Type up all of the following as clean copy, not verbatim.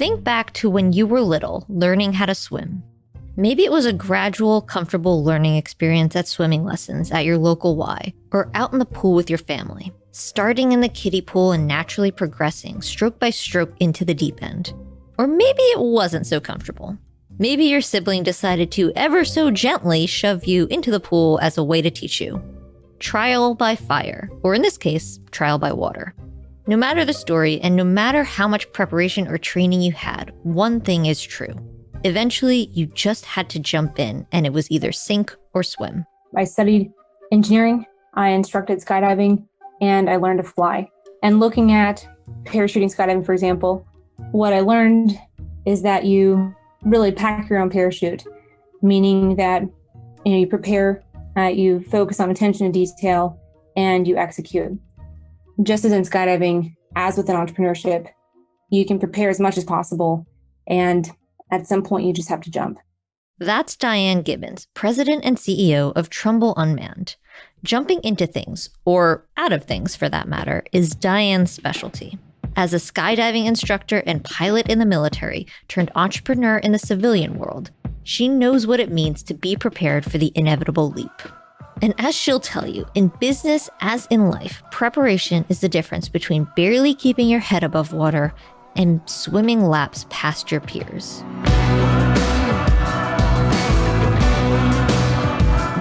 Think back to when you were little, learning how to swim. Maybe it was a gradual, comfortable learning experience at swimming lessons at your local Y, or out in the pool with your family, starting in the kiddie pool and naturally progressing stroke by stroke into the deep end. Or maybe it wasn't so comfortable. Maybe your sibling decided to ever so gently shove you into the pool as a way to teach you. Trial by fire, or in this case, trial by water. No matter the story, and no matter how much preparation or training you had, one thing is true. Eventually, you just had to jump in, and it was either sink or swim. I studied engineering, I instructed skydiving, and I learned to fly. And looking at parachuting skydiving, for example, what I learned is that you really pack your own parachute, meaning that you prepare, you focus on attention to detail, and you execute. Just as in skydiving, as with an entrepreneurship, you can prepare as much as possible, and at some point you just have to jump. That's Dyan Gibbens, president and CEO of Trumbull Unmanned. Jumping into things, or out of things for that matter, is Dyan's specialty. As a skydiving instructor and pilot in the military turned entrepreneur in the civilian world, she knows what it means to be prepared for the inevitable leap. And as she'll tell you, in business as in life, preparation is the difference between barely keeping your head above water and swimming laps past your peers.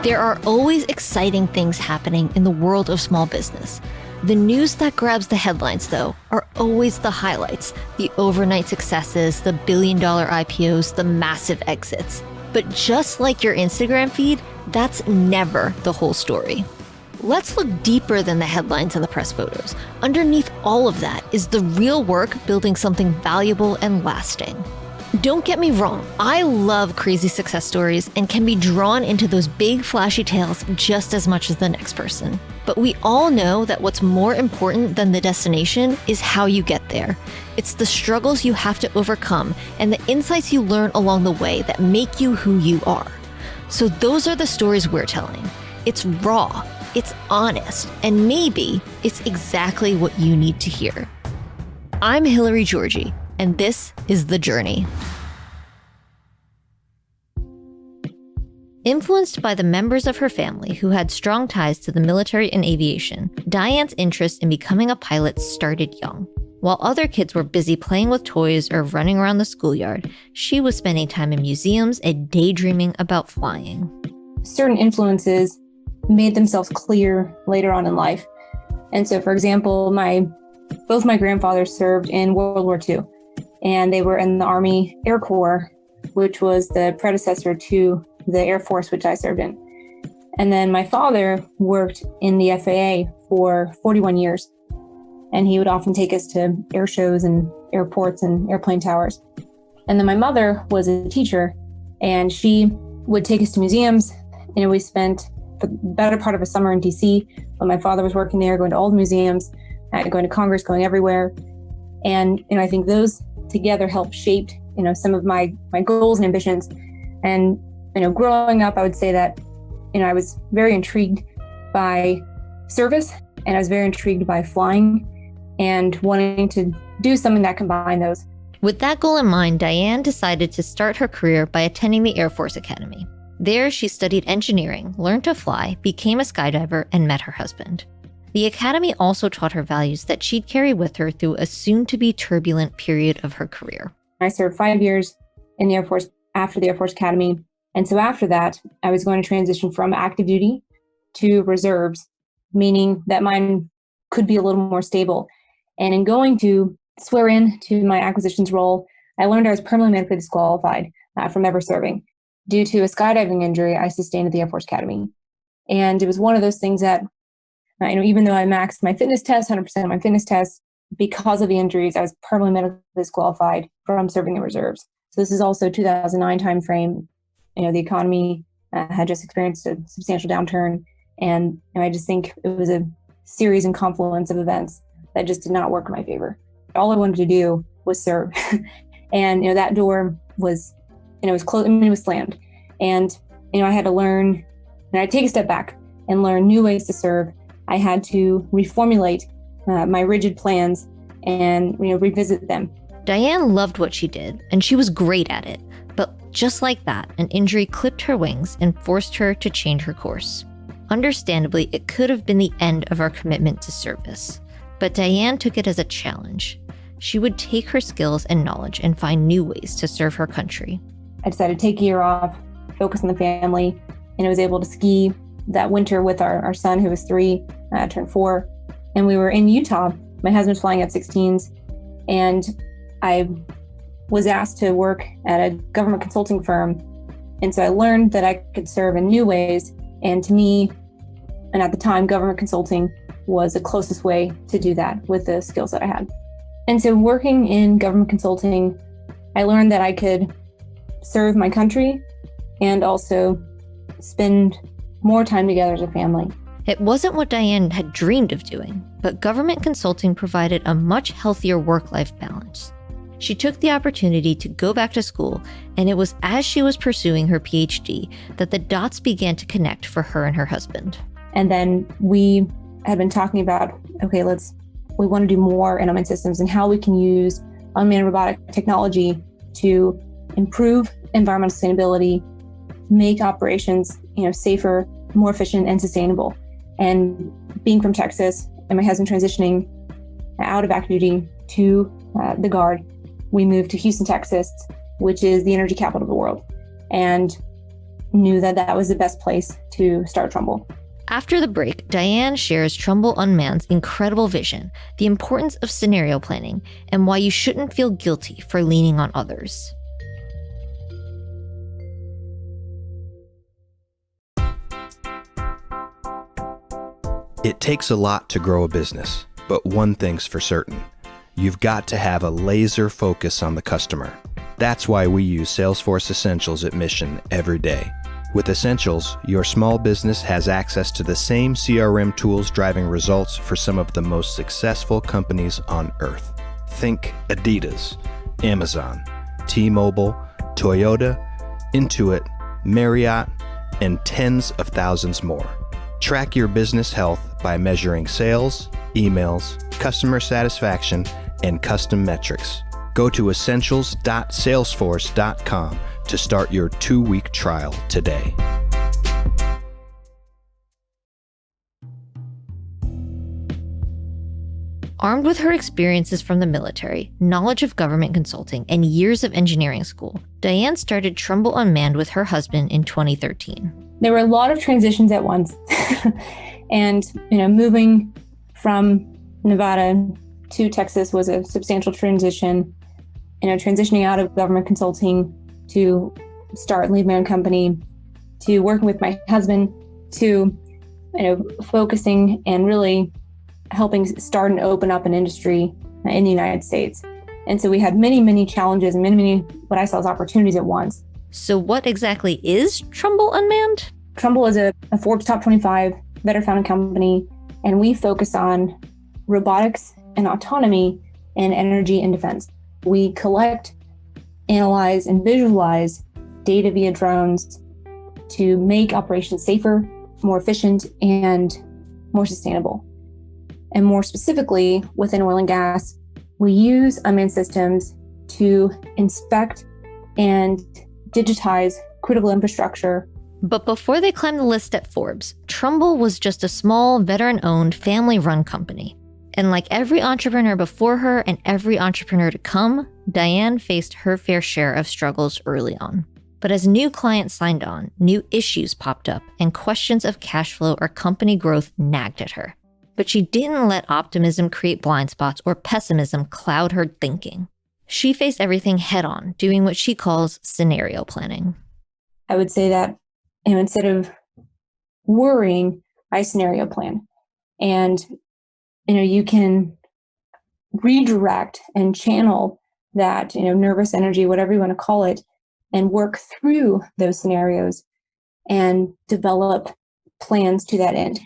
There are always exciting things happening in the world of small business. The news that grabs the headlines, though, are always the highlights, the overnight successes, the billion-dollar IPOs, the massive exits. But just like your Instagram feed, that's never the whole story. Let's look deeper than the headlines and the press photos. Underneath all of that is the real work building something valuable and lasting. Don't get me wrong, I love crazy success stories and can be drawn into those big flashy tales just as much as the next person. But we all know that what's more important than the destination is how you get there. It's the struggles you have to overcome and the insights you learn along the way that make you who you are. So those are the stories we're telling. It's raw, it's honest, and maybe it's exactly what you need to hear. I'm Hillary Georgie, and this is The Journey. Influenced by the members of her family who had strong ties to the military and aviation, Dyan's interest in becoming a pilot started young. While other kids were busy playing with toys or running around the schoolyard, she was spending time in museums and daydreaming about flying. Certain influences made themselves clear later on in life. And so, for example, both my grandfathers served in World War II, and they were in the Army Air Corps, which was the predecessor to the Air Force, which I served in. And then my father worked in the FAA for 41 years. And he would often take us to air shows and airports and airplane towers. And then my mother was a teacher, and she would take us to museums. We spent the better part of a summer in DC when my father was working there, going to all the museums, going to Congress, going everywhere. And I think those together helped shape some of my goals and ambitions. And growing up, I would say that I was very intrigued by service, and I was very intrigued by flying and wanting to do something that combined those. With that goal in mind, Dyan decided to start her career by attending the Air Force Academy. There, she studied engineering, learned to fly, became a skydiver, and met her husband. The academy also taught her values that she'd carry with her through a soon-to-be turbulent period of her career. I served 5 years in the Air Force after the Air Force Academy. And so after that, I was going to transition from active duty to reserves, meaning that mine could be a little more stable. And in going to swear in to my acquisitions role, I learned I was permanently medically disqualified from ever serving due to a skydiving injury I sustained at the Air Force Academy. And it was one of those things that, even though I maxed my fitness test, 100% of my fitness test, because of the injuries, I was permanently medically disqualified from serving the reserves. So this is also 2009 timeframe. The economy had just experienced a substantial downturn. And I just think it was a series and confluence of events that just did not work in my favor. All I wanted to do was serve. And, that door was, it was closed, it was slammed. And, I had to learn, and I'd take a step back and learn new ways to serve. I had to reformulate my rigid plans and, revisit them Dyan loved what she did, and she was great at it. But just like that, an injury clipped her wings and forced her to change her course. Understandably, it could have been the end of her commitment to service. But Dyan took it as a challenge. She would take her skills and knowledge and find new ways to serve her country. I decided to take a year off, focus on the family, and I was able to ski that winter with our son, who was 3, turned 4. And we were in Utah. My husband's flying F-16s, and I was asked to work at a government consulting firm. And so I learned that I could serve in new ways. And to me, and at the time, government consulting was the closest way to do that with the skills that I had. And so working in government consulting, I learned that I could serve my country and also spend more time together as a family. It wasn't what Dyan had dreamed of doing, but government consulting provided a much healthier work-life balance. She took the opportunity to go back to school, and it was as she was pursuing her PhD that the dots began to connect for her and her husband. And then we had been talking about, okay, we want to do more in unmanned systems and how we can use unmanned robotic technology to improve environmental sustainability, make operations, safer, more efficient, and sustainable. And being from Texas and my husband transitioning out of active duty to the Guard, we moved to Houston, Texas, which is the energy capital of the world, and knew that that was the best place to start Trumbull. After the break, Dyan shares Trumbull Unmanned's incredible vision, the importance of scenario planning, and why you shouldn't feel guilty for leaning on others. It takes a lot to grow a business, but one thing's for certain. You've got to have a laser focus on the customer. That's why we use Salesforce Essentials at Mission every day. With Essentials, your small business has access to the same CRM tools driving results for some of the most successful companies on earth. Think Adidas, Amazon, T-Mobile, Toyota, Intuit, Marriott, and tens of thousands more. Track your business health by measuring sales, emails, customer satisfaction, and custom metrics. Go to essentials.salesforce.com to start your 2-week trial today. Armed with her experiences from the military, knowledge of government consulting, and years of engineering school, Dyan started Trumbull Unmanned with her husband in 2013. There were a lot of transitions at once. And, moving from Nevada to Texas was a substantial transition. Transitioning out of government consulting to start and lead my own company, to working with my husband, to, focusing and really helping start and open up an industry in the United States. And so we had many, many challenges and many, what I saw as opportunities at once. So what exactly is Trumbull Unmanned? Trumbull is a Forbes Top 25 veteran-founded company, and we focus on robotics and autonomy in energy and defense. We collect, analyze, and visualize data via drones to make operations safer, more efficient, and more sustainable. And more specifically, within oil and gas, we use unmanned systems to inspect and digitize critical infrastructure. But before they climbed the list at Forbes, Trumbull was just a small, veteran-owned, family-run company. And like every entrepreneur before her and every entrepreneur to come, Dyan faced her fair share of struggles early on. But as new clients signed on, new issues popped up, and questions of cash flow or company growth nagged at her. But she didn't let optimism create blind spots or pessimism cloud her thinking. She faced everything head-on, doing what she calls scenario planning. I would say that instead of worrying, I scenario plan. And you can redirect and channel that, nervous energy, whatever you want to call it, and work through those scenarios and develop plans to that end.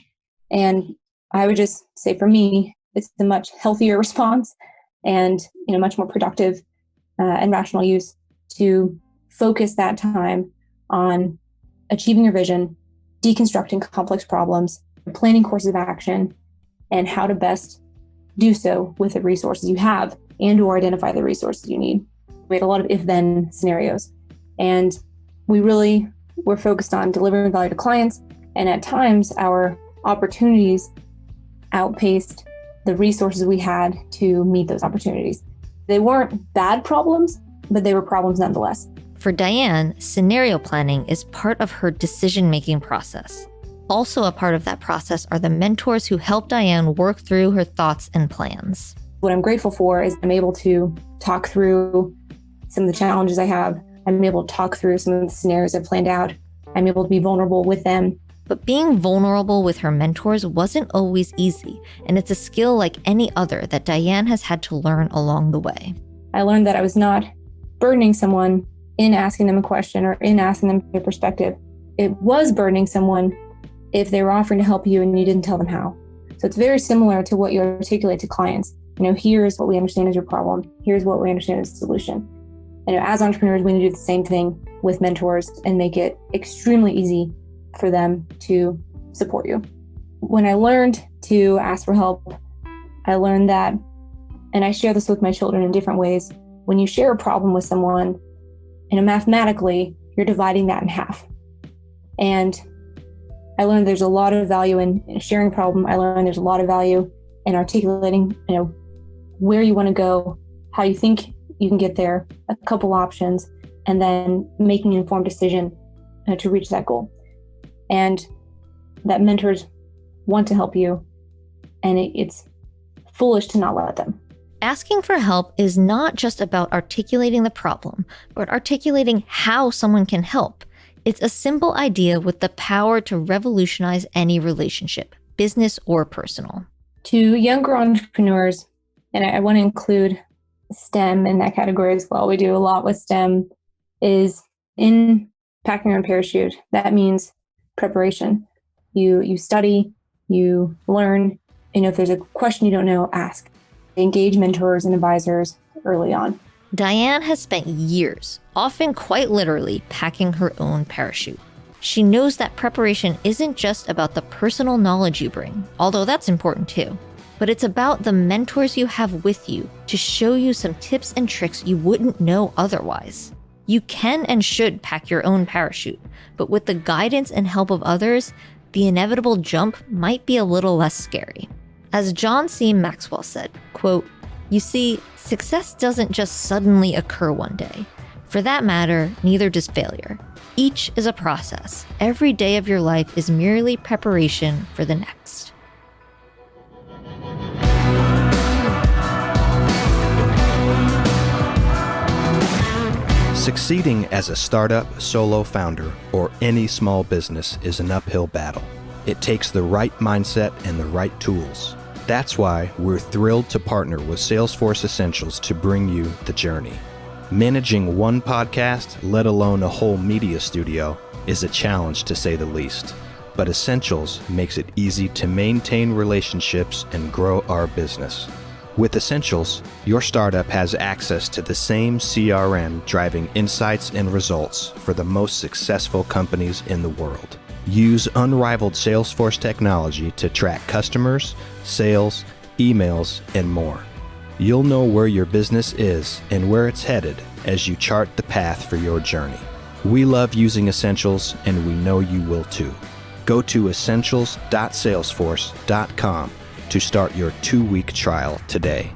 And I would just say for me, it's a much healthier response and, much more productive and rational use to focus that time on achieving your vision, deconstructing complex problems, planning courses of action, and how to best do so with the resources you have and or identify the resources you need. We had a lot of if-then scenarios. And we really were focused on delivering value to clients. And at times, our opportunities outpaced the resources we had to meet those opportunities. They weren't bad problems, but they were problems nonetheless. For Dyan, scenario planning is part of her decision-making process. Also a part of that process are the mentors who help Dyan work through her thoughts and plans. What I'm grateful for is I'm able to talk through some of the challenges I have. I'm able to talk through some of the scenarios I've planned out. I'm able to be vulnerable with them. But being vulnerable with her mentors wasn't always easy, and it's a skill like any other that Dyan has had to learn along the way. I learned that I was not burdening someone in asking them a question or in asking them their perspective. It was burdening someone if they were offering to help you and you didn't tell them how. So it's very similar to what you articulate to clients. Here's what we understand is your problem. Here's what we understand is the solution. And as entrepreneurs, we need to do the same thing with mentors and make it extremely easy for them to support you. When I learned to ask for help, I learned that, and I share this with my children in different ways, when you share a problem with someone, mathematically, you're dividing that in half. And I learned there's a lot of value in sharing a problem. I learned there's a lot of value in articulating, where you want to go, how you think you can get there, a couple options, and then making an informed decision to reach that goal. And that mentors want to help you, and it's foolish to not let them. Asking for help is not just about articulating the problem, but articulating how someone can help. It's a simple idea with the power to revolutionize any relationship, business or personal. To younger entrepreneurs, and I want to include STEM in that category as well. We do a lot with STEM, is in packing your own parachute. That means preparation. You study, you learn, if there's a question you don't know, ask. Engage mentors and advisors early on. Dyan has spent years, often quite literally, packing her own parachute. She knows that preparation isn't just about the personal knowledge you bring, although that's important too, but it's about the mentors you have with you to show you some tips and tricks you wouldn't know otherwise. You can and should pack your own parachute, but with the guidance and help of others, the inevitable jump might be a little less scary. As John C. Maxwell said, quote, "You see, success doesn't just suddenly occur one day. For that matter, neither does failure. Each is a process. Every day of your life is merely preparation for the next." Succeeding as a startup, solo founder, or any small business is an uphill battle. It takes the right mindset and the right tools. That's why we're thrilled to partner with Salesforce Essentials to bring you the journey. Managing one podcast, let alone a whole media studio, is a challenge to say the least. But Essentials makes it easy to maintain relationships and grow our business. With Essentials, your startup has access to the same CRM driving insights and results for the most successful companies in the world. Use unrivaled Salesforce technology to track customers, sales, emails, and more. You'll know where your business is and where it's headed as you chart the path for your journey. We love using Essentials, and we know you will too. Go to essentials.salesforce.com to start your 2-week trial today.